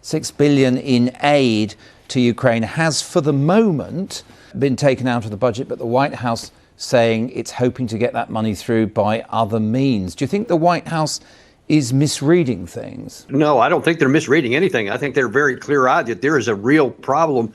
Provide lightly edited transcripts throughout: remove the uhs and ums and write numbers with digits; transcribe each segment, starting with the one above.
$6 billion in aid to Ukraine has, for the moment, been taken out of the budget, but the White House saying it's hoping to get that money through by other means. Do you think the White House is misreading things? No, I don't think they're misreading anything. I think they're very clear-eyed that there is a real problem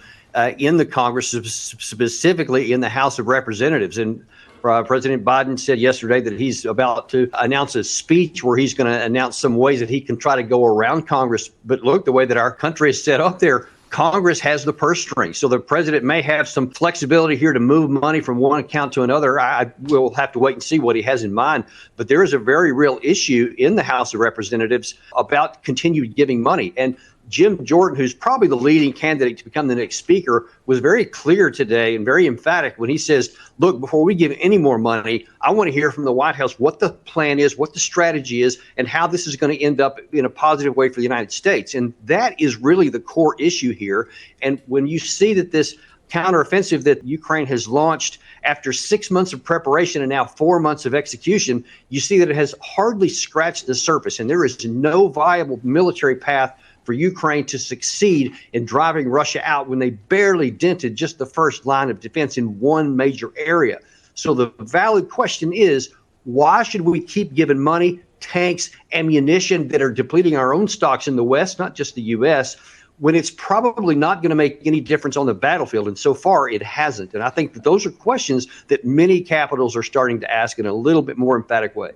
in the Congress, specifically in the House of Representatives. And President Biden said yesterday that he's about to announce a speech where he's going to announce some ways that he can try to go around Congress. But look, the way that our country is set up there, Congress has the purse string. So the president may have some flexibility here to move money from one account to another. I will have to wait and see what he has in mind. But there is a very real issue in the House of Representatives about continued giving money. And Jim Jordan, who's probably the leading candidate to become the next speaker, was very clear today and very emphatic when he says, look, before we give any more money, I want to hear from the White House what the plan is, what the strategy is, and how this is going to end up in a positive way for the United States. And that is really the core issue here. And when you see that this counteroffensive that Ukraine has launched after 6 months of preparation and now 4 months of execution, you see that it has hardly scratched the surface. And there is no viable military path for Ukraine to succeed in driving Russia out when they barely dented just the first line of defense in one major area. So the valid question is, why should we keep giving money, tanks, ammunition that are depleting our own stocks in the West, not just the U.S., when it's probably not going to make any difference on the battlefield? And so far, it hasn't. And I think that those are questions that many capitals are starting to ask in a little bit more emphatic way.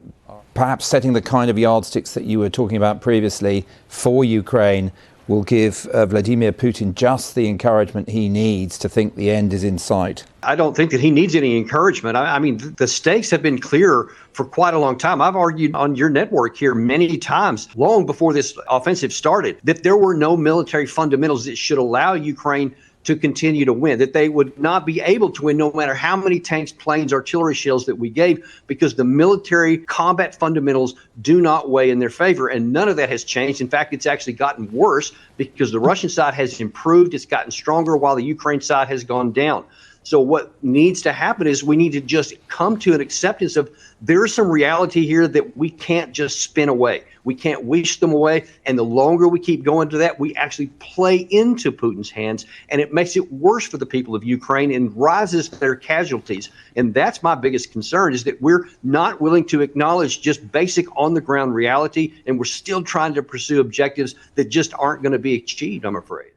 Perhaps setting the kind of yardsticks that you were talking about previously for Ukraine will give Vladimir Putin just the encouragement he needs to think the end is in sight. I don't think that he needs any encouragement. I mean, the stakes have been clear for quite a long time. I've argued on your network here many times, long before this offensive started, that there were no military fundamentals that should allow Ukraine to continue to win, that they would not be able to win no matter how many tanks, planes, artillery shells that we gave, because the military combat fundamentals do not weigh in their favor. And none of that has changed. In fact, it's actually gotten worse because the Russian side has improved. It's gotten stronger while the Ukraine side has gone down. So what needs to happen is we need to just come to an acceptance of there's some reality here that we can't just spin away. We can't wish them away. And the longer we keep going to that, we actually play into Putin's hands, and it makes it worse for the people of Ukraine and rises their casualties. And that's my biggest concern, is that we're not willing to acknowledge just basic on the ground reality, and we're still trying to pursue objectives that just aren't going to be achieved, I'm afraid.